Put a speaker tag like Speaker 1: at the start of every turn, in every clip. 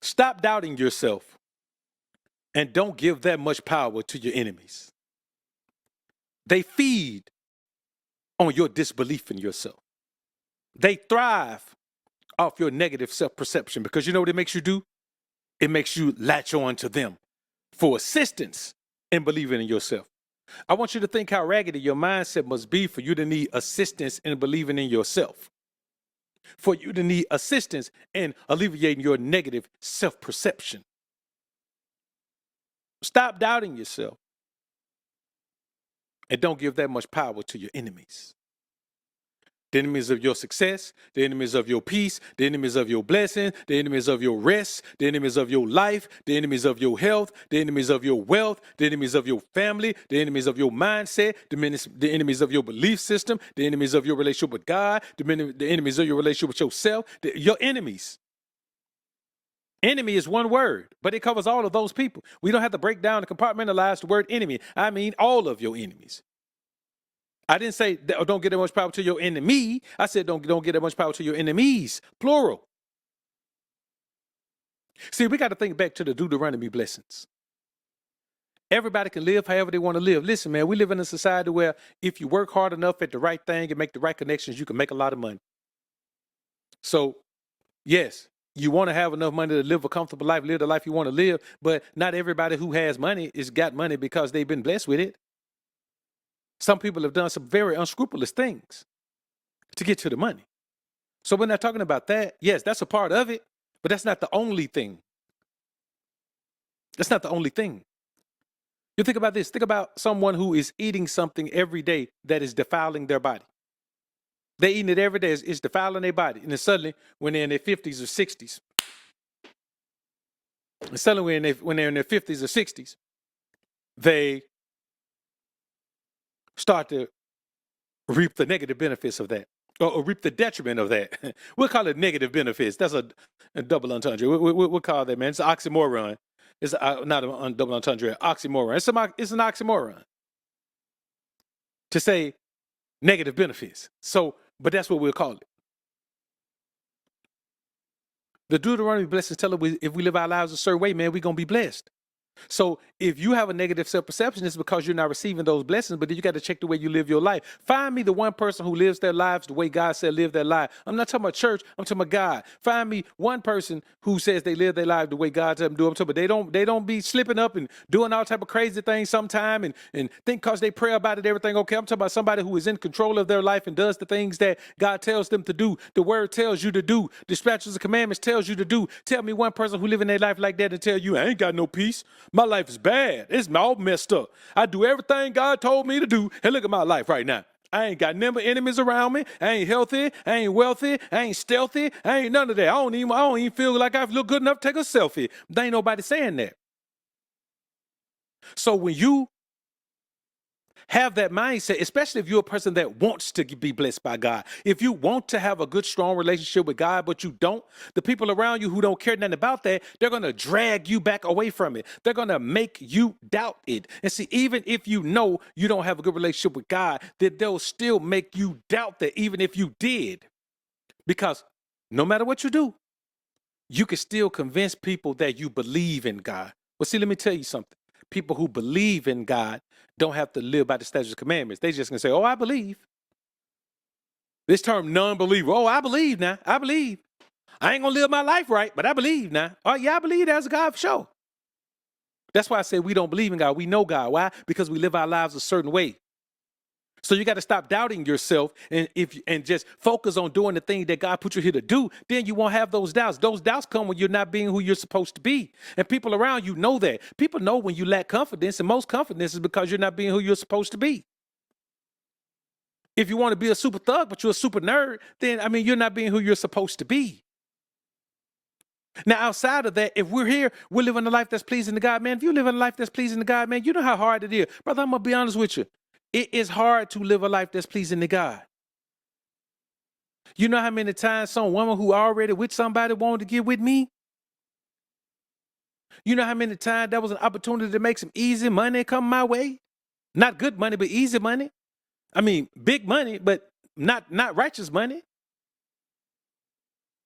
Speaker 1: Stop doubting yourself and don't give that much power to your enemies. They feed on your disbelief in yourself. They thrive off your negative self-perception because you know what it makes you do? It makes you latch on to them for assistance in believing in yourself. I want you to think how raggedy your mindset must be for you to need assistance in believing in yourself, for you to need assistance in alleviating your negative self-perception. Stop doubting yourself and don't give that much power to your enemies. The enemies of your success, the enemies of your peace, the enemies of your blessing, the enemies of your rest, the enemies of your life, the enemies of your health, the enemies of your wealth, the enemies of your family, the enemies of your mindset, the enemies of your belief system, the enemies of your relationship with God, the enemies of your relationship with yourself, your enemies. Enemy is one word, but it covers all of those people. We don't have to break down and compartmentalize the word enemy. I mean all of your enemies. I didn't say don't get that much power to your enemy. I said don't get that much power to your enemies, plural. See, we got to think back to the Deuteronomy blessings. Everybody can live however they want to live. Listen, man, we live in a society where if you work hard enough at the right thing and make the right connections, you can make a lot of money. So, yes, you want to have enough money to live a comfortable life, live the life you want to live, but not everybody who has money has got money because they've been blessed with it. Some people have done some very unscrupulous things to get to the money. So we're not talking about that. Yes, that's a part of it, but that's not the only thing. That's not the only thing. You think about this. Think about someone who is eating something every day that is defiling their body. They're eating it every day. It's defiling their body. And then suddenly, when they're in their 50s or 60s, and suddenly when they're in their 50s or 60s, they start to reap the negative benefits of that, or reap the detriment of that. We'll call it negative benefits. That's a double entendre. We'll call that, man. It's an oxymoron. It's not a double entendre, oxymoron. It's an oxymoron to say negative benefits. So, but that's what we'll call it. The Deuteronomy blessings tell us if we live our lives a certain way, man, we're going to be blessed. So if you have a negative self-perception, it's because you're not receiving those blessings, but then you got to check the way you live your life. Find me the one person who lives their lives the way God said live their life. I'm not talking about church. I'm talking about God. Find me one person who says they live their life the way God tells them to do. I'm talking about they don't be slipping up and doing all type of crazy things sometime and think because they pray about it, everything okay. I'm talking about somebody who is in control of their life and does the things that God tells them to do. The word tells you to do. The statutes and commandments tells you to do. Tell me one person who live in their life like that and tell you, I ain't got no peace. My life is bad. It's all messed up. I do everything God told me to do. And look at my life right now. I ain't got number enemies around me. I ain't healthy. I ain't wealthy. I ain't stealthy. I ain't none of that. I don't even feel like I look good enough to take a selfie. There ain't nobody saying that. So when you have that mindset, especially if you're a person that wants to be blessed by God. If you want to have a good, strong relationship with God, but you don't, the people around you who don't care nothing about that, they're going to drag you back away from it. They're going to make you doubt it. And see, even if you know you don't have a good relationship with God, that they'll still make you doubt that even if you did. Because no matter what you do, you can still convince people that you believe in God. Well, see, let me tell you something. People who believe in God don't have to live by the statutes and commandments. They just can say, oh, I believe. This term non-believer. Oh, I believe now. I believe. I ain't going to live my life right, but I believe now. Oh, yeah, I believe there's a God for sure. That's why I say we don't believe in God. We know God. Why? Because we live our lives a certain way. So you got to stop doubting yourself and just focus on doing the thing that God put you here to do. Then you won't have those doubts. Those doubts come when you're not being who you're supposed to be. And people around you know that. People know when you lack confidence, and most confidence is because you're not being who you're supposed to be. If you want to be a super thug, but you're a super nerd, then, you're not being who you're supposed to be. Now, outside of that, if we're here, we're living a life that's pleasing to God, man. If you live a life that's pleasing to God, man, you know how hard it is. Brother, I'm going to be honest with you. It is hard to live a life that's pleasing to God. You know how many times some woman who already with somebody wanted to get with me? You know how many times that was an opportunity to make some easy money come my way? Not good money, but easy money. Big money, but not righteous money.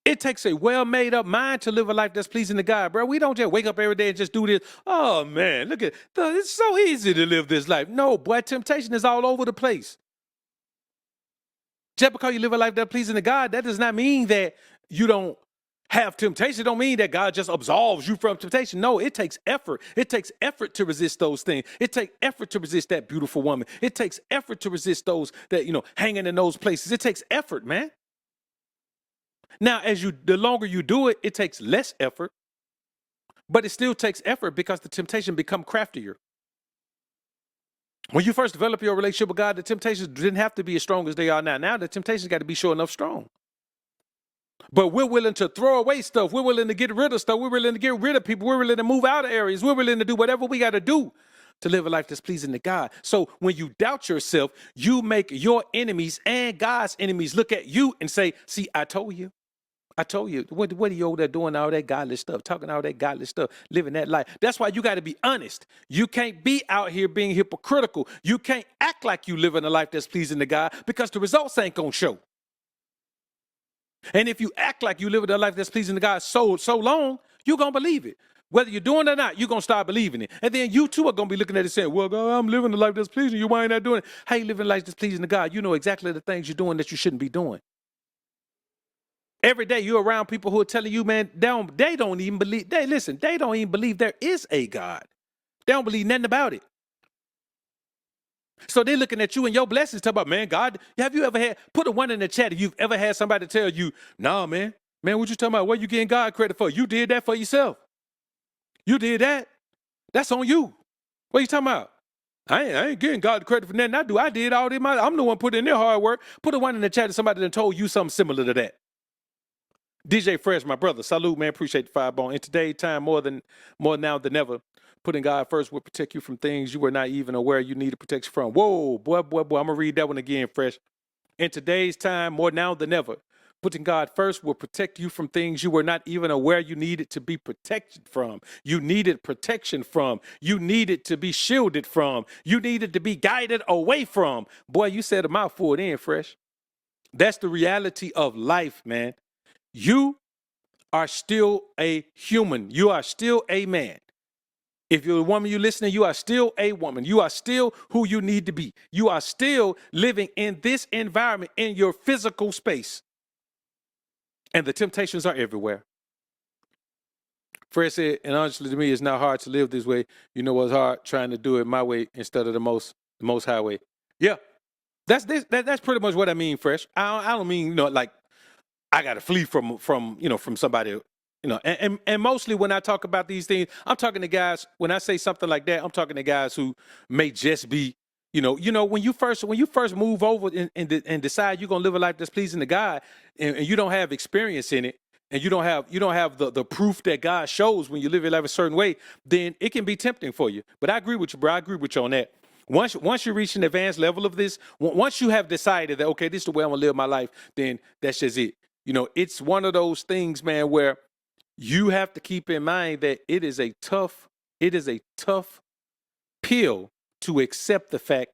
Speaker 1: It takes a well-made up mind to live a life that's pleasing to God, bro. We don't just wake up every day and just do this. Oh man, look at it's so easy to live this life. No, boy, temptation is all over the place. Just because you live a life that's pleasing to God, that does not mean that you don't have temptation. It don't mean that God just absolves you from temptation. No, it takes effort. It takes effort to resist those things. It takes effort to resist that beautiful woman. It takes effort to resist those that, hanging in those places. It takes effort, man. Now, the longer you do it, it takes less effort, but it still takes effort because the temptation become craftier. When you first develop your relationship with God, the temptations didn't have to be as strong as they are now. Now the temptations got to be sure enough strong. But we're willing to throw away stuff. We're willing to get rid of stuff. We're willing to get rid of people. We're willing to move out of areas. We're willing to do whatever we got to do to live a life that's pleasing to God. So when you doubt yourself, you make your enemies and God's enemies look at you and say, see, I told you. I told you, what are you over there doing all that godless stuff, talking all that godless stuff, living that life? That's why you got to be honest. You can't be out here being hypocritical. You can't act like you living a life that's pleasing to God because the results ain't going to show. And if you act like you living a life that's pleasing to God so long, you're going to believe it. Whether you're doing it or not, you're going to start believing it. And then you too are going to be looking at it saying, well, God, I'm living a life that's pleasing to you. Why ain't I doing it? How you living a life that's pleasing to God? You know exactly the things you're doing that you shouldn't be doing. Every day you're around people who are telling you, man, they don't even believe. They don't even believe there is a God. They don't believe nothing about it. So they're looking at you and your blessings, talk about, man, God, have you ever put a one in the chat if you've ever had somebody tell you, nah, man, what you talking about? What you getting God credit for? You did that for yourself. You did that. That's on you. What are you talking about? I ain't getting God credit for nothing I do. I did all this. I'm the one putting in their hard work. Put a one in the chat if somebody that told you something similar to that. DJ Fresh, my brother, salute, man. Appreciate the 5 bone. In today's time, more now than ever, putting God first will protect you from things you were not even aware you needed protection from. Whoa, boy. I'm going to read that one again, Fresh. In today's time, more now than ever, putting God first will protect you from things you were not even aware you needed to be protected from. You needed protection from. You needed to be shielded from. You needed to be guided away from. Boy, you said a mouthful then, Fresh. That's the reality of life, man. You are still a human. You are still a man. If you're a woman, you're listening, you are still a woman. You are still who you need to be. You are still living in this environment, in your physical space. And the temptations are everywhere. Fred said, and honestly to me, it's not hard to live this way. You know what's hard? Trying to do it my way instead of the most high way. Yeah, that's pretty much what I mean, Fresh. I don't mean, like, I got to flee from somebody, and mostly when I talk about these things, I'm talking to guys, when I say something like that, I'm talking to guys who may just be, when you first move over and decide you're going to live a life that's pleasing to God and you don't have experience in it and you don't have the proof that God shows when you live your life a certain way, then it can be tempting for you. But I agree with you, bro. I agree with you on that. Once you reach an advanced level of this, once you have decided that, okay, this is the way I'm going to live my life, then that's just it. It's one of those things, man, where you have to keep in mind that it is a tough pill to accept the fact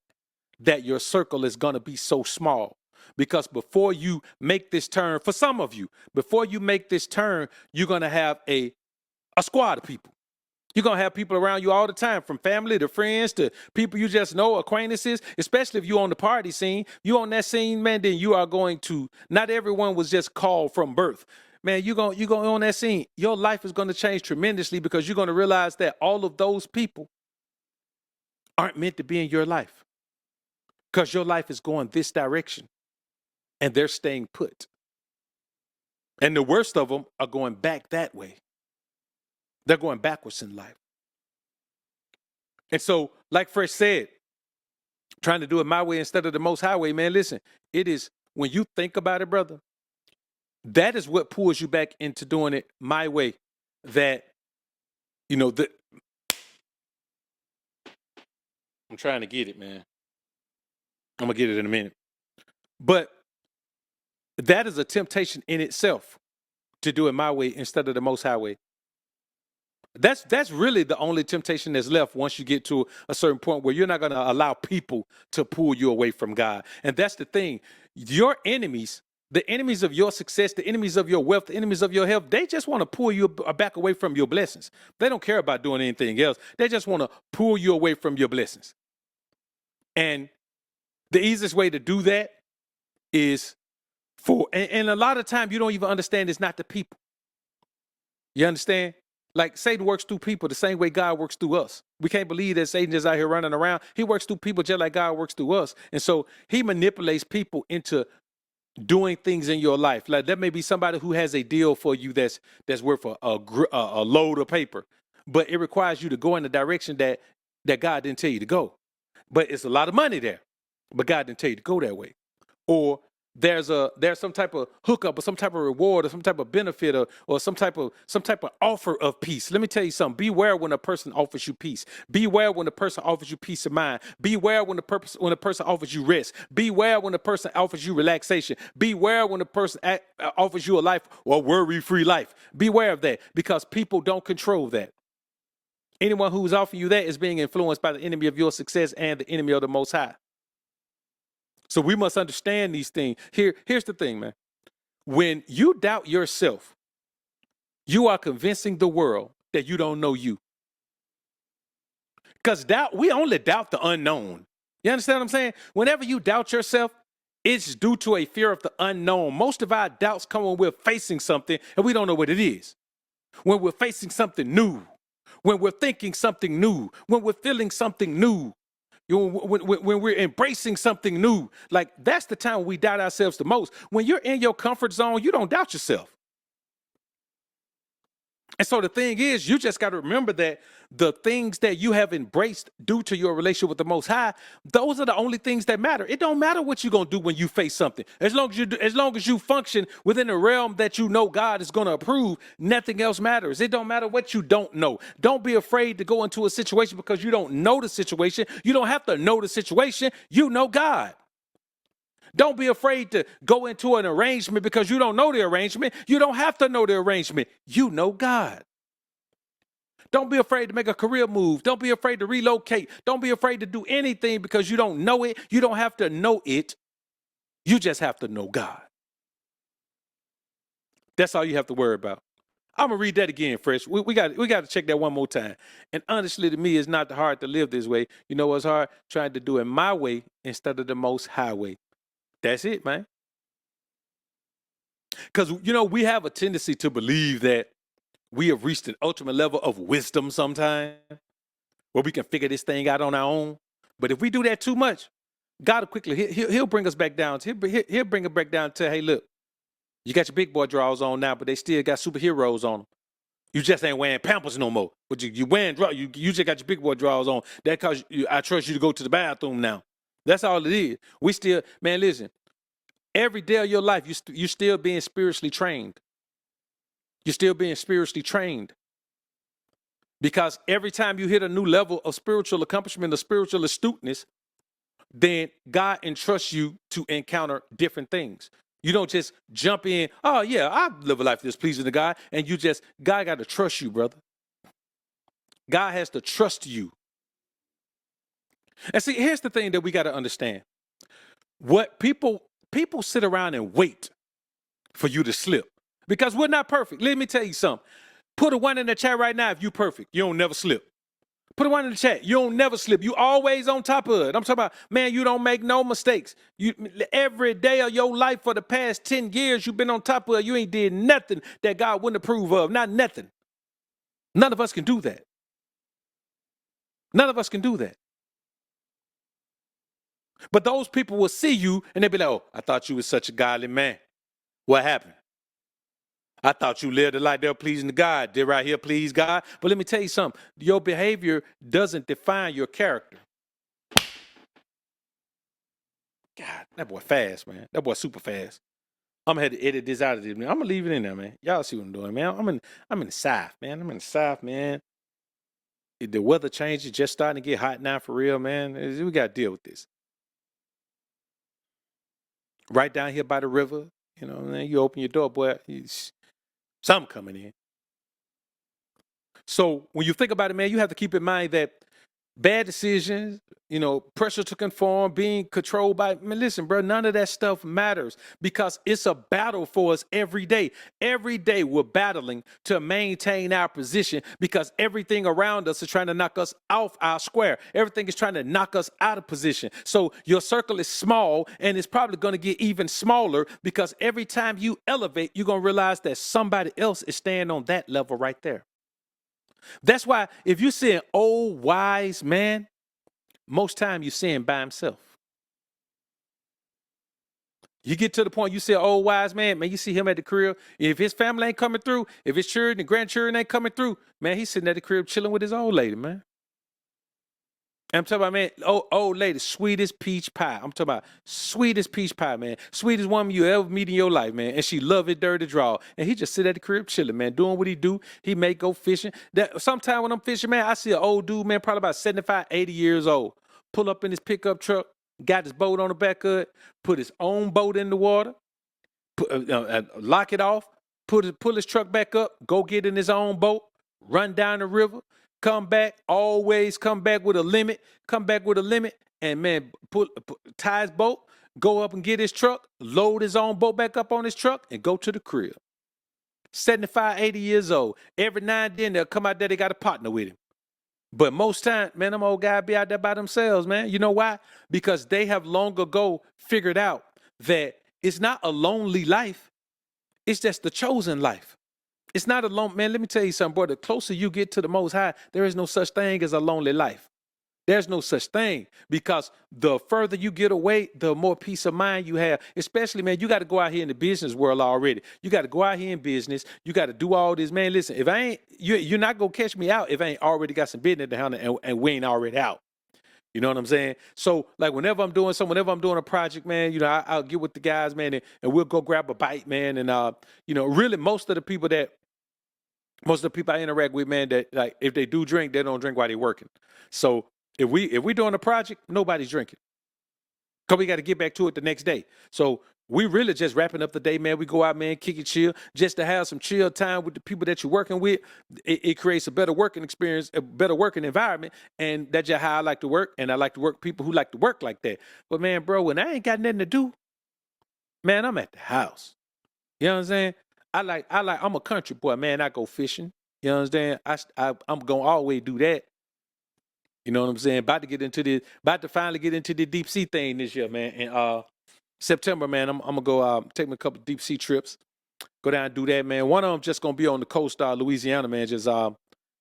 Speaker 1: that your circle is going to be so small. Because before you make this turn, for some of you, before you make this turn, you're going to have a squad of people. You're going to have people around you all the time, from family to friends to people you just know, acquaintances, especially if you're on the party scene. You on that scene, man, then you are going to, not everyone was just called from birth. Man, you're going on that scene. Your life is going to change tremendously because you're going to realize that all of those people aren't meant to be in your life because your life is going this direction and they're staying put. And the worst of them are going back that way. They're going backwards in life. And so, like Fresh said, trying to do it my way instead of the most high way, man, listen, it is, when you think about it, brother, that is what pulls you back into doing it my way. That, I'm trying to get it, man. I'm going to get it in a minute. But that is a temptation in itself, to do it my way instead of the most high way. That's really the only temptation that's left once you get to a certain point where you're not going to allow people to pull you away from God. And that's the thing. Your enemies The enemies of your success, the enemies of your wealth, the enemies of your health, they just want to pull you back away from your blessings. They don't care about doing anything else. They just want to pull you away from your blessings. And the easiest way to do that is and a lot of times you don't even understand it's not the people. You understand? Like Satan works through people the same way God works through us. We can't believe that Satan is out here running around. He works through people just like God works through us. And so he manipulates people into doing things in your life. Like there may be somebody who has a deal for you that's worth a load of paper, but it requires you to go in the direction that God didn't tell you to go. But it's a lot of money there, but God didn't tell you to go that way. Or there's some type of hookup or some type of reward or some type of benefit or some type of offer of peace. Let me tell you something. Beware when a person offers you peace. Beware when a person offers you peace of mind. Beware when a person offers you rest. Beware when a person offers you relaxation. Beware when a person offers you a life or worry-free life. Beware of that, because people don't control that. Anyone who's offering you that is being influenced by the enemy of your success and the enemy of the Most High. So we must understand these things. Here's the thing, man. When you doubt yourself, you are convincing the world that you don't know you. Because we only doubt the unknown. You understand what I'm saying? Whenever you doubt yourself, it's due to a fear of the unknown. Most of our doubts come when we're facing something and we don't know what it is. When we're facing something new, when we're thinking something new, when we're feeling something new. When we're embracing something new, like that's the time we doubt ourselves the most. When you're in your comfort zone, you don't doubt yourself. And so the thing is, you just got to remember that the things that you have embraced due to your relationship with the Most High, those are the only things that matter. It don't matter what you're going to do when you face something. As long as you function within a realm that you know God is going to approve, nothing else matters. It don't matter what you don't know. Don't be afraid to go into a situation because you don't know the situation. You don't have to know the situation. You know God. Don't be afraid to go into an arrangement because you don't know the arrangement. You don't have to know the arrangement. You know God. Don't be afraid to make a career move. Don't be afraid to relocate. Don't be afraid to do anything because you don't know it. You don't have to know it. You just have to know God. That's all you have to worry about. I'm going to read that again, Fresh. We got to check that one more time. And honestly, to me, it's not hard to live this way. You know what's hard? Trying to do it my way instead of the Most High way. That's it, man. Because, we have a tendency to believe that we have reached an ultimate level of wisdom sometime where we can figure this thing out on our own. But if we do that too much, God will quickly, he'll bring us back down. He'll bring it back down to, hey, look, you got your big boy drawers on now, but they still got superheroes on them. You just ain't wearing Pampers no more. But you wearing, you just got your big boy drawers on. That cause I trust you to go to the bathroom now. That's all it is. We still, man, listen. Every day of your life, you're still being spiritually trained. You're still being spiritually trained. Because every time you hit a new level of spiritual accomplishment or spiritual astuteness, then God entrusts you to encounter different things. You don't just jump in, oh yeah, I live a life that's pleasing to God, and God got to trust you, brother. God has to trust you. And see, here's the thing that we got to understand. What people sit around and wait for you to slip because we're not perfect. Let me tell you something. Put a 1 in the chat right now if you're perfect. You don't never slip. Put a 1 in the chat. You don't never slip. You always on top of it. I'm talking about, man, you don't make no mistakes. Every day of your life for the past 10 years, you've been on top of it. You ain't did nothing that God wouldn't approve of. Not nothing. None of us can do that. None of us can do that. But those people will see you and they'll be like, oh, I thought you was such a godly man. What happened? I thought you lived a life that was pleasing to God. Did right here please God? But let me tell you something. Your behavior doesn't define your character. God, that boy fast, man. That boy super fast. I'm gonna have to edit this out of this, man. I'm gonna leave it in there, man. Y'all see what I'm doing, man. I'm in the South, man. I'm in the South, man. The weather changes, just starting to get hot now for real, man. We gotta deal with this. Right down here by the river, man, you open your door, boy, something coming in. So when you think about it, man, you have to keep in mind that bad decisions, pressure to conform, being controlled by, man, listen, bro, none of that stuff matters because it's a battle for us every day. Every day we're battling to maintain our position because everything around us is trying to knock us off our square. Everything is trying to knock us out of position. So your circle is small and it's probably going to get even smaller because every time you elevate, you're going to realize that somebody else is staying on that level right there. That's why if you see an old wise man, most time you see him by himself. You get to the point you see an old wise man, you see him at the crib. If his family ain't coming through, if his children and grandchildren ain't coming through, man, he's sitting at the crib chilling with his old lady, man. I'm talking about, man, old lady, sweetest peach pie. I'm talking about sweetest peach pie, man. Sweetest woman you ever meet in your life, man. And she love it dirty draw. And he just sit at the crib chilling, man, doing what he do. He may go fishing. Sometime when I'm fishing, man, I see an old dude, man, probably about 75, 80 years old. Pull up in his pickup truck, got his boat on the back of it, put his own boat in the water, lock it off, pull his truck back up, go get in his own boat, run down the river, come back, always come back with a limit, and man, tie his boat, go up and get his truck, load his own boat back up on his truck, and go to the crib. 75, 80 years old. Every now and then they'll come out there, they got a partner with him. But most time, man, them old guys be out there by themselves, man. You know why? Because they have long ago figured out that it's not a lonely life. It's just the chosen life. It's not a lone, man, let me tell you something, boy. The closer you get to the Most High, there is no such thing as a lonely life. There's no such thing because the further you get away, the more peace of mind you have. Especially, man, you got to go out here in the business world already. You got to go out here in business. You got to do all this, man. Listen, if I ain't, you're not going to catch me out if I ain't already got some business to handle and we ain't already out. You know what I'm saying? So, like, whenever I'm doing a project, man, I'll get with the guys, man, and we'll go grab a bite, man. And, really most of the people I interact with, man, that, like, if they do drink, they don't drink while they're working. So if we doing a project, nobody's drinking. Because we got to get back to it the next day. So we really just wrapping up the day, man. We go out, man, kick it chill, just to have some chill time with the people that you're working with. It creates a better working experience, a better working environment. And that's just how I like to work. And I like to work with people who like to work like that. But, man, bro, when I ain't got nothing to do, man, I'm at the house. You know what I'm saying? I'm a country boy, man. I go fishing. You know what I'm saying? I'm going to always do that. You know what I'm saying? About to finally get into the deep sea thing this year, man. And September, man, I'm gonna go take me a couple deep sea trips. Go down and do that, man. One of them just gonna be on the coast, Louisiana, man. Just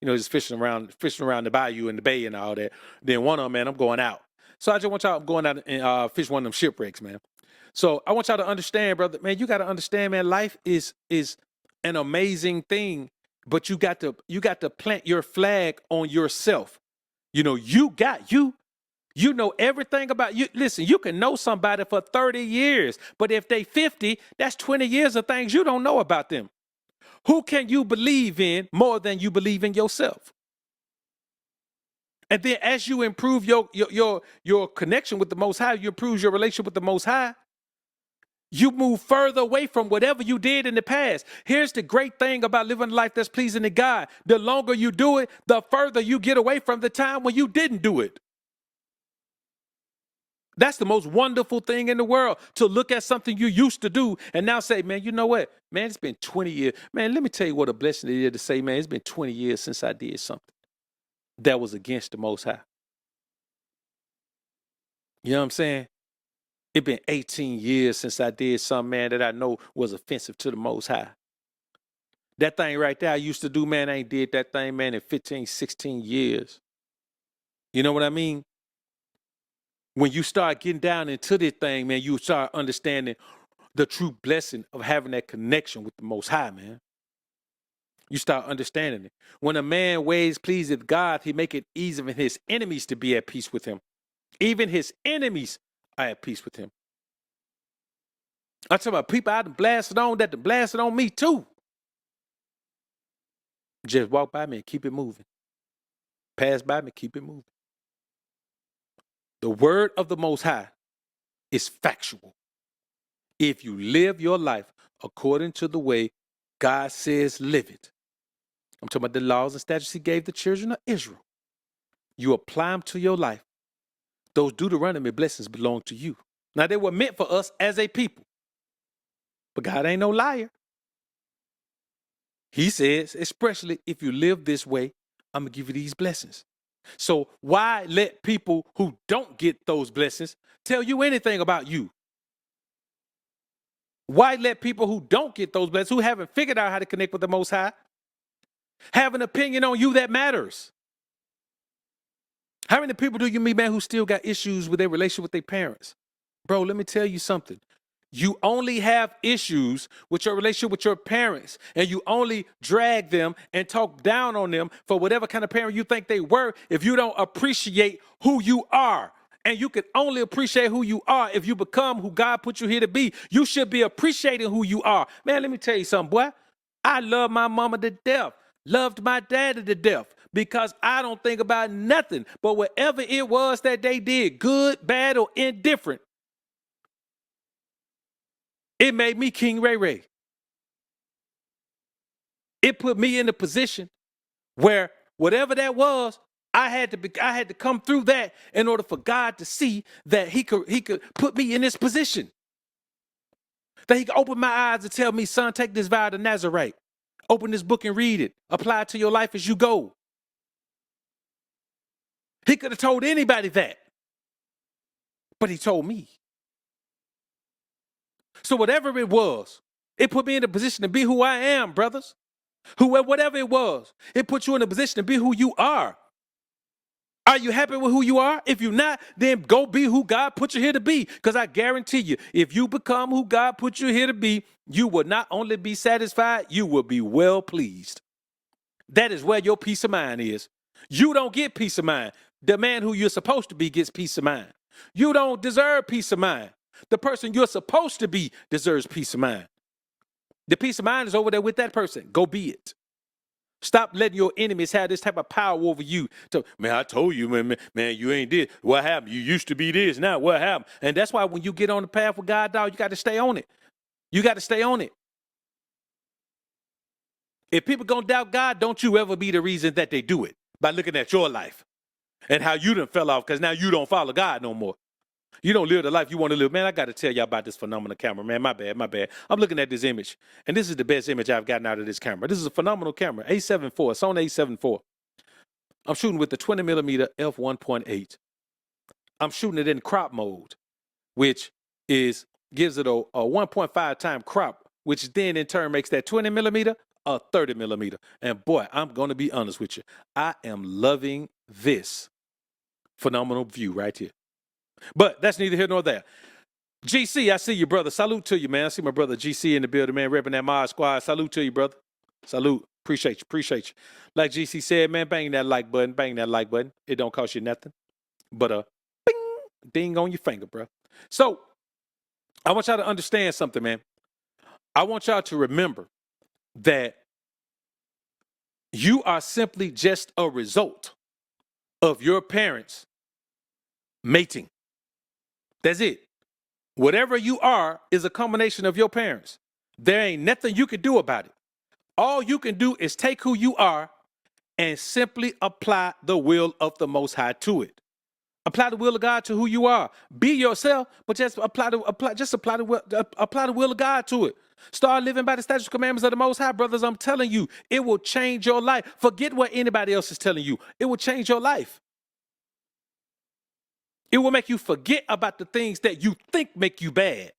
Speaker 1: just fishing around the bayou and the bay and all that. Then one of them, man, I'm going out. So I just want y'all going out and fish one of them shipwrecks, man. So I want y'all to understand, brother, man. You got to understand, man. Life is an amazing thing, but you got to plant your flag on yourself. You know everything about you. Listen, you can know somebody for 30 years, but if they 50, that's 20 years of things you don't know about them. Who can you believe in more than you believe in yourself? And then as you improve your connection with the Most High, you improve your relationship with the Most High, you move further away from whatever you did in the past. Here's the great thing about living a life that's pleasing to God. The longer you do it, the further you get away from the time when you didn't do it. That's the most wonderful thing in the world, to look at something you used to do and now say, man, you know what? Man, it's been 20 years. Man, let me tell you what a blessing it is to say, man, it's been 20 years since I did something that was against the Most High. You know what I'm saying? It's been 18 years since I did something, man, that I know was offensive to the Most High. That thing right there I used to do, man, I ain't did that thing, man, in 15, 16 years. You know what I mean? When you start getting down into this thing, man, you start understanding the true blessing of having that connection with the Most High, man. You start understanding it. When a man ways pleaseth God, he make it easy for his enemies to be at peace with him. Even his enemies are at peace with him. I'm talking about people out and blasted on that blasted on me too. Just walk by me and keep it moving. Pass by me, keep it moving. The word of the Most High is factual. If you live your life according to the way God says live it. I'm talking about the laws and statutes he gave the children of Israel. you apply them to your life, those Deuteronomy blessings belong to you. Now, they were meant for us as a people, but God ain't no liar. He says, especially if you live this way, I'm going to give you these blessings. So why let people who don't get those blessings tell you anything about you? Why let people who don't get those blessings, who haven't figured out how to connect with the Most High, have an opinion on you that matters? How many people do you meet, man, who still got issues with their relationship with their parents? Bro, let me tell you something. You only have issues with your relationship with your parents, and you only drag them and talk down on them for whatever kind of parent you think they were if you don't appreciate who you are. And you can only appreciate who you are if you become who God put you here to be. You should be appreciating who you are. Man, let me tell you something, boy. I love my mama to death, loved my daddy to death, because I don't think about nothing but whatever it was that they did, good, bad, or indifferent. It made me King Ray Ray. It put me in a position where whatever that was, I had to come through that in order for God to see that he could put me in this position. That he could open my eyes and tell me, son, take this vow to Nazarite. Open this book and read it. Apply it to your life as you go. He could have told anybody that. But he told me. So whatever it was, it put me in a position to be who I am, brothers. Whatever it was, it put you in a position to be who you are. Are you happy with who you are? If you're not, then go be who God put you here to be. Because I guarantee you, if you become who God put you here to be, you will not only be satisfied, you will be well pleased. That is where your peace of mind is. You don't get peace of mind. The man who you're supposed to be gets peace of mind. You don't deserve peace of mind. The person you're supposed to be deserves peace of mind. The peace of mind is over there with that person. Go be it. Stop letting your enemies have this type of power over you. Man, I told you, man, you ain't this. What happened? You used to be this. Now what happened? And that's why when you get on the path with God, dog, you got to stay on it. You got to stay on it. If people gonna doubt God, don't you ever be the reason that they do it by looking at your life and how you done fell off because now you don't follow God no more. You don't live the life you want to live. Man, I got to tell y'all about this phenomenal camera, man. My bad. I'm looking at this image, and this is the best image I've gotten out of this camera. This is a phenomenal camera, A7 IV, Sony A7 IV. I'm shooting with the 20mm f1.8. I'm shooting it in crop mode, which gives it a 1.5 time crop, which then in turn makes that 20mm a 30mm. And boy, I'm going to be honest with you. I am loving this phenomenal view right here. But that's neither here nor there. GC, I see you, brother. Salute to you, man. I see my brother GC in the building, man, repping that Mod Squad. Salute to you, brother. Salute. Appreciate you. Like GC said, man, bang that like button. It don't cost you nothing. But bing, ding on your finger, bro. So I want y'all to understand something, man. I want y'all to remember that you are simply just a result of your parents mating. That's it. Whatever you are is a combination of your parents. There ain't nothing you can do about it. All you can do is take who you are and simply apply the will of the Most High to it. Apply the will of God to who you are. Be yourself, but just apply the will of God to it. Start living by the statutes and commandments of the Most High, brothers. I'm telling you, it will change your life. Forget what anybody else is telling you. It will change your life. It will make you forget about the things that you think make you bad.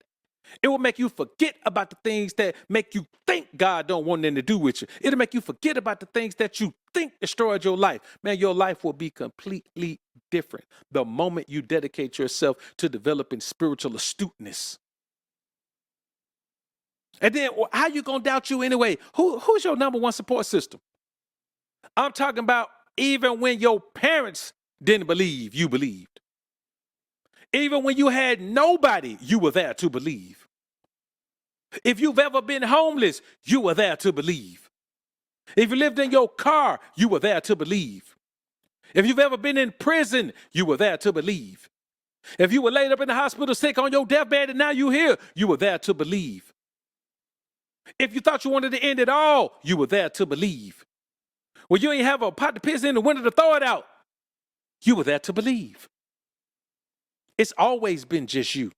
Speaker 1: It will make you forget about the things that make you think God don't want anything to do with you. It'll make you forget about the things that you think destroyed your life. Man, your life will be completely different the moment you dedicate yourself to developing spiritual astuteness. And then how you going to doubt you anyway? Who's your number one support system? I'm talking about even when your parents didn't believe, you believed. Even when you had nobody, you were there to believe. If you've ever been homeless, you were there to believe. If you lived in your car, you were there to believe. If you've ever been in prison, you were there to believe. If you were laid up in the hospital sick on your deathbed and now you're here, you were there to believe. If you thought you wanted to end it all, you were there to believe. Well, you ain't have a pot to piss in the window to throw it out. You were there to believe. It's always been just you.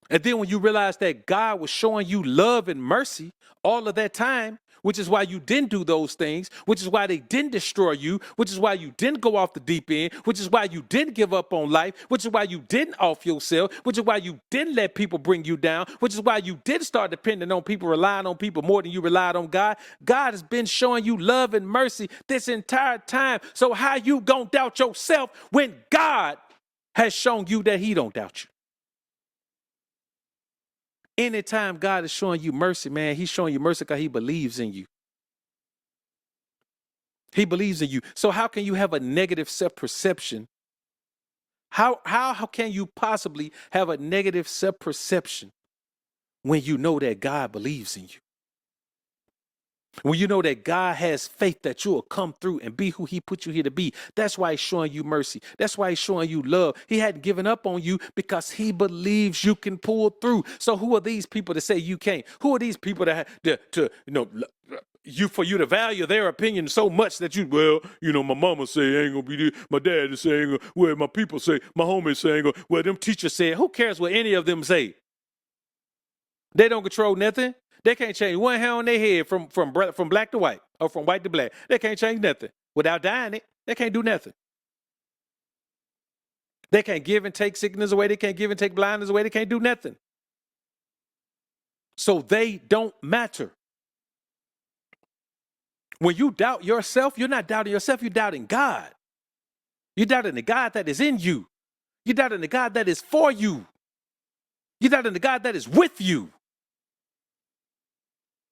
Speaker 1: And then when you realize that God was showing you love and mercy all of that time, which is why you didn't do those things, which is why they didn't destroy you, which is why you didn't go off the deep end, which is why you didn't give up on life, which is why you didn't off yourself, which is why you didn't let people bring you down, which is why you did start depending on people, relying on people more than you relied on God. God has been showing you love and mercy this entire time. So how you gonna doubt yourself when God has shown you that he don't doubt you? Anytime God is showing you mercy, man, he's showing you mercy because he believes in you. He believes in you. So how can you have a negative self-perception? How can you possibly have a negative self-perception when you know that God believes in you? When you know that God has faith that you will come through and be who he put you here to be. That's why he's showing you mercy. That's why he's showing you love. He hadn't given up on you because he believes you can pull through. So who are these people to say you can't? Who are these people that for you to value their opinion so much that my mama say ain't gonna be this, my dad is saying, well, my people say, my homies saying, well, them teachers say, who cares what any of them say? They don't control nothing. They can't change one hair on their head from black to white or from white to black. They can't change nothing without dying it. They can't do nothing. They can't give and take sickness away. They can't give and take blindness away. They can't do nothing. So they don't matter. When you doubt yourself, you're not doubting yourself. You're doubting God. You're doubting the God that is in you. You're doubting the God that is for you. You're doubting the God that is with you.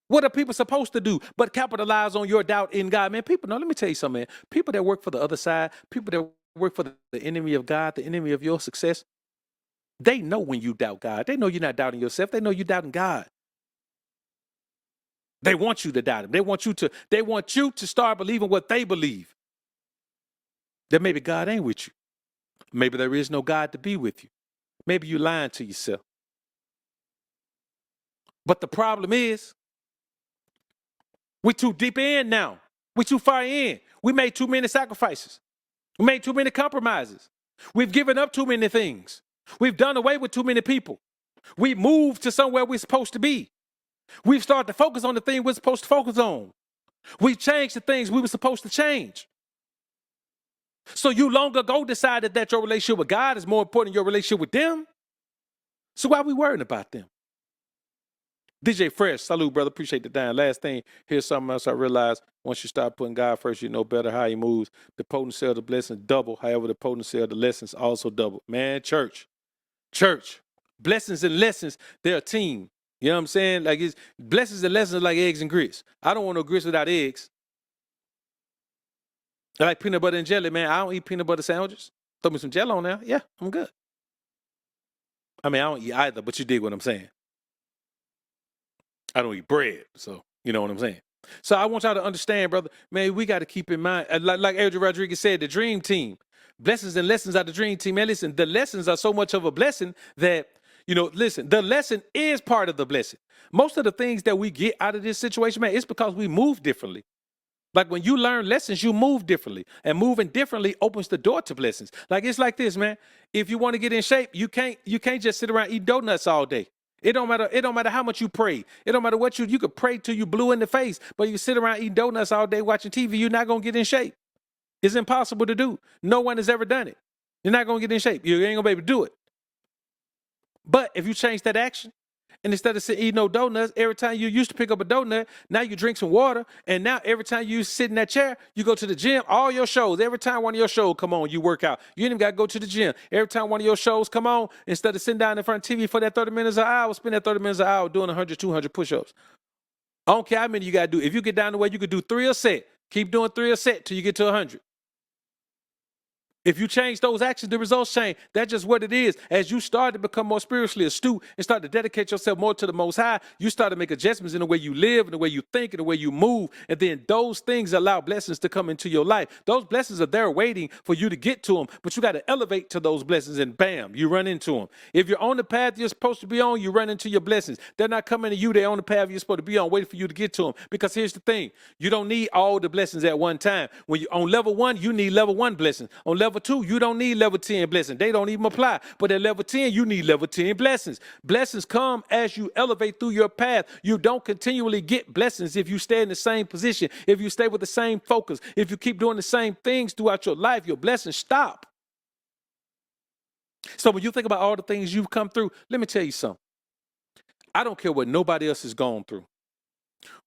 Speaker 1: What are people supposed to do but capitalize on your doubt in God? Man, people, let me tell you something, man. People that work for the other side, people that work for the enemy of God, the enemy of your success, they know when you doubt God. They know you're not doubting yourself. They know you're doubting God. They want you to doubt him. They want you to start believing what they believe. That maybe God ain't with you. Maybe there is no God to be with you. Maybe you're lying to yourself. But the problem is, we're too deep in now. We're too far in. We made too many sacrifices. We made too many compromises. We've given up too many things. We've done away with too many people. We moved to somewhere we're supposed to be. We've started to focus on the thing we're supposed to focus on. We've changed the things we were supposed to change. So you long ago decided that your relationship with God is more important than your relationship with them. So why are we worrying about them? DJ Fresh, salute, brother. Appreciate the time. Last thing, here's something else I realized. Once you start putting God first, you know better how he moves. The potency of the blessings double. However, the potency of the lessons also double. Man, church. Blessings and lessons, they're a team. You know what I'm saying? Like, it's blessings and lessons are like eggs and grits. I don't want no grits without eggs. I like peanut butter and jelly, man. I don't eat peanut butter sandwiches. Throw me some jello on there. Yeah, I'm good. I mean, I don't eat either, but you dig what I'm saying. I don't eat bread, so you know what I'm saying. So I want y'all to understand, brother, man, we got to keep in mind, like Adrian Rodriguez said, the dream team. Blessings and lessons are the dream team. Man, listen, the lessons are so much of a blessing that, listen, the lesson is part of the blessing. Most of the things that we get out of this situation, man, it's because we move differently. Like when you learn lessons, you move differently. And moving differently opens the door to blessings. Like it's like this, man. If you want to get in shape, you can't just sit around eating donuts all day. It don't matter how much you pray. It don't matter what you could pray till you blue in the face, but you sit around eating donuts all day watching TV, you're not gonna get in shape. It's impossible to do. No one has ever done it. You're not gonna get in shape. You ain't gonna be able to do it. But if you change that action, and instead of eating no donuts, every time you used to pick up a donut, now you drink some water, and now every time you sit in that chair, you go to the gym, all your shows, every time one of your shows come on, you work out. You ain't even got to go to the gym. Every time one of your shows come on, instead of sitting down in front of TV for that 30 minutes an hour, spend that 30 minutes an hour doing 100, 200 push-ups. I don't care how many you got to do. If you get down the way, you could do 3 a set. Keep doing 3 a set till you get to 100. If you change those actions, the results change. That's just what it is. As you start to become more spiritually astute and start to dedicate yourself more to the Most High, you start to make adjustments in the way you live, in the way you think, in the way you move. And then those things allow blessings to come into your life. Those blessings are there waiting for you to get to them, but you got to elevate to those blessings and bam, you run into them. If you're on the path you're supposed to be on, you run into your blessings. They're not coming to you. They're on the path you're supposed to be on, waiting for you to get to them. Because here's the thing. You don't need all the blessings at one time. When you're on level 1, you need level 1 blessings. On level 2, you don't need level 10 blessings. They don't even apply. But at level 10, you need level 10 blessings. Blessings come as you elevate through your path. You don't continually get blessings if you stay in the same position, if you stay with the same focus, if you keep doing the same things throughout your life, your blessings stop. So when you think about all the things you've come through, let me tell you something. I don't care what nobody else has gone through.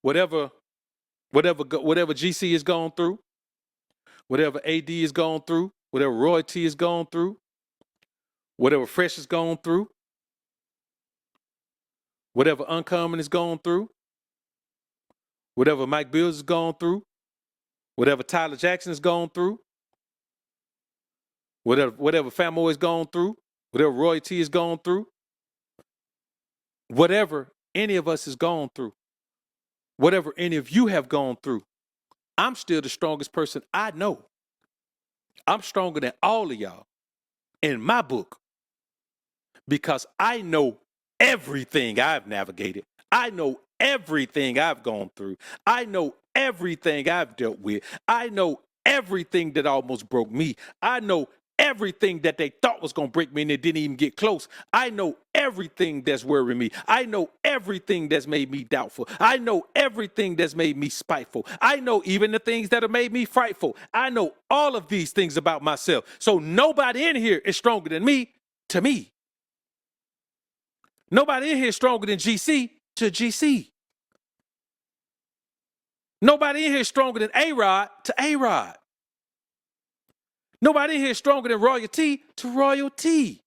Speaker 1: Whatever GC has gone through, whatever AD has gone through, whatever Roy T has gone through, whatever Fresh has gone through, whatever Uncommon has gone through, whatever Mike Bills has gone through, whatever Tyler Jackson has gone through, whatever Famo has gone through, whatever Roy T has gone through, whatever any of us has gone through, whatever any of you have gone through, I'm still the strongest person I know. I'm stronger than all of y'all in my book because I know everything I've navigated. I know everything I've gone through. I know everything I've dealt with. I know everything that almost broke me. I know everything that they thought was going to break me and it didn't even get close. I know everything that's worrying me. I know everything that's made me doubtful. I know everything that's made me spiteful. I know even the things that have made me frightful. I know all of these things about myself. So nobody in here is stronger than me to me. Nobody in here is stronger than GC to GC. Nobody in here is stronger than A-Rod to A-Rod. Nobody in here is stronger than Royalty to Royalty.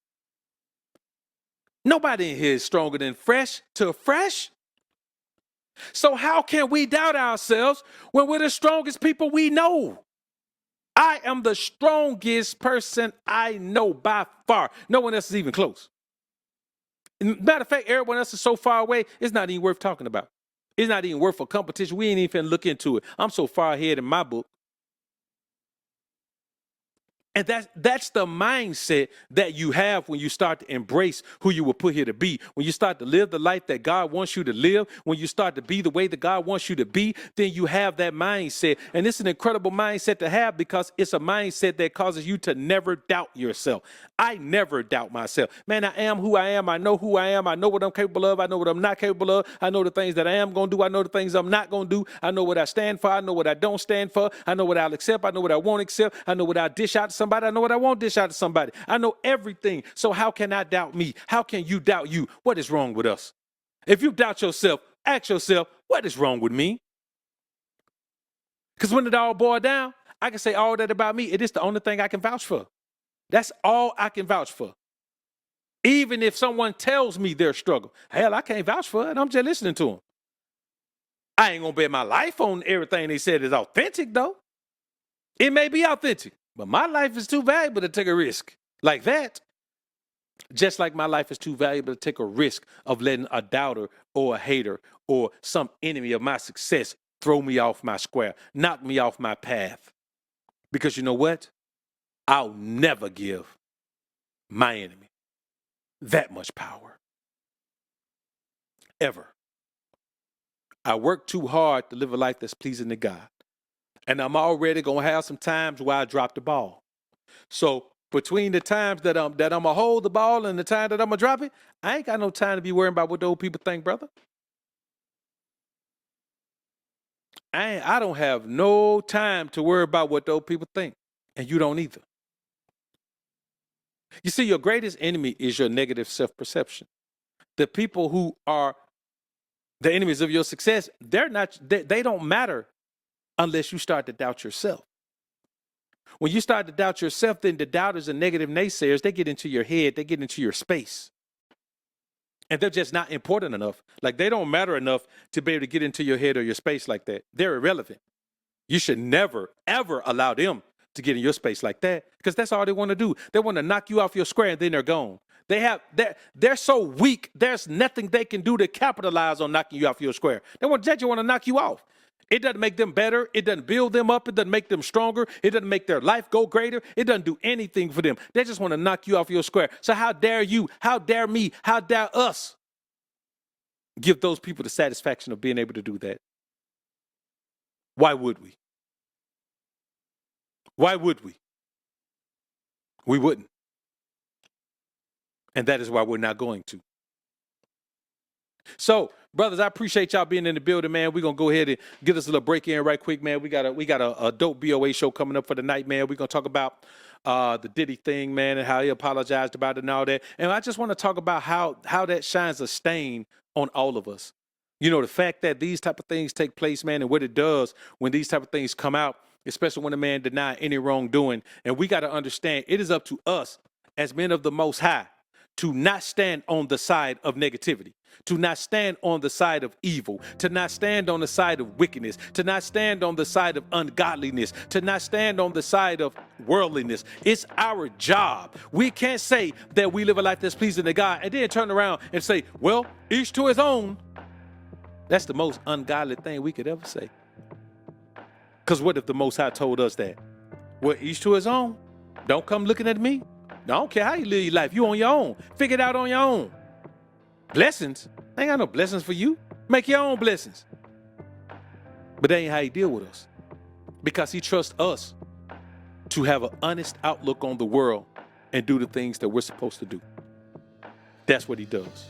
Speaker 1: Nobody in here is stronger than Fresh to Fresh. So how can we doubt ourselves when we're the strongest people we know? I am the strongest person I know by far. No one else is even close. Matter of fact, everyone else is so far away, it's not even worth talking about. It's not even worth a competition. We ain't even look into it. I'm so far ahead in my book. And that's the mindset that you have when you start to embrace who you were put here to be. When you start to live the life that God wants you to live, when you start to be the way that God wants you to be, then you have that mindset. And it's an incredible mindset to have because it's a mindset that causes you to never doubt yourself. I never doubt myself. Man, I am who I am. I know who I am. I know what I'm capable of. I know what I'm not capable of. I know the things that I am going to do. I know the things I'm not going to do. I know what I stand for. I know what I don't stand for. I know what I'll accept. I know what I won't accept. I know what I'll dish out to somebody. I know what I won't dish out to somebody. I know everything. So how can I doubt me? How can you doubt you? What is wrong with us? If you doubt yourself, ask yourself, what is wrong with me? Because when it all boils down, I can say all that about me. It is the only thing I can vouch for. That's all I can vouch for. Even if someone tells me their struggle, hell, I can't vouch for it. I'm just listening to them. I ain't going to bet my life on everything they said is authentic, though. It may be authentic, but my life is too valuable to take a risk like that. Just like my life is too valuable to take a risk of letting a doubter or a hater or some enemy of my success throw me off my square, knock me off my path. Because you know what? I'll never give my enemy that much power. Ever. I work too hard to live a life that's pleasing to God. And I'm already going to have some times where I drop the ball. So between the times that I'm going to hold the ball and the time that I'm going to drop it, I ain't got no time to be worrying about what those people think, brother. I don't have no time to worry about what those people think. And you don't either. You see, your greatest enemy is your negative self-perception. The people who are the enemies of your success, they don't matter unless you start to doubt yourself. When you start to doubt yourself, then the doubters and negative naysayers, they get into your head, they get into your space. And they're just not important enough. Like they don't matter enough to be able to get into your head or your space like that. They're irrelevant. You should never, ever allow them to get in your space like that, because that's all they want to do. They want to knock you off your square and then they're gone. They're so weak. There's nothing they can do to capitalize on knocking you off your square. They want to knock you off. It doesn't make them better. It doesn't build them up. It doesn't make them stronger. It doesn't make their life go greater. It doesn't do anything for them. They just want to knock you off your square. So how dare you? How dare me? How dare us give those people the satisfaction of being able to do that? Why would we? Why would we? We wouldn't. And that is why we're not going to. So, brothers, I appreciate y'all being in the building, man. We're going to go ahead and get us a little break in right quick, man. We got a dope BOA show coming up for the night, man. We're going to talk about the Diddy thing, man, and how he apologized about it and all that. And I just want to talk about how that shines a stain on all of us. You know, the fact that these type of things take place, man, and what it does when these type of things come out, especially when a man denies any wrongdoing. And we got to understand, it is up to us as men of the Most High to not stand on the side of negativity, to not stand on the side of evil, to not stand on the side of wickedness, to not stand on the side of ungodliness, to not stand on the side of worldliness. It's our job. We can't say that we live a life that's pleasing to God and then turn around and say, well, each to his own. That's the most ungodly thing we could ever say. Because what if the Most High told us that? Well, each to his own. Don't come looking at me. I don't care how you live your life. You on your own. Figure it out on your own. Blessings? I ain't got no blessings for you. Make your own blessings. But that ain't how he deal with us. Because he trusts us to have an honest outlook on the world and do the things that we're supposed to do. That's what he does.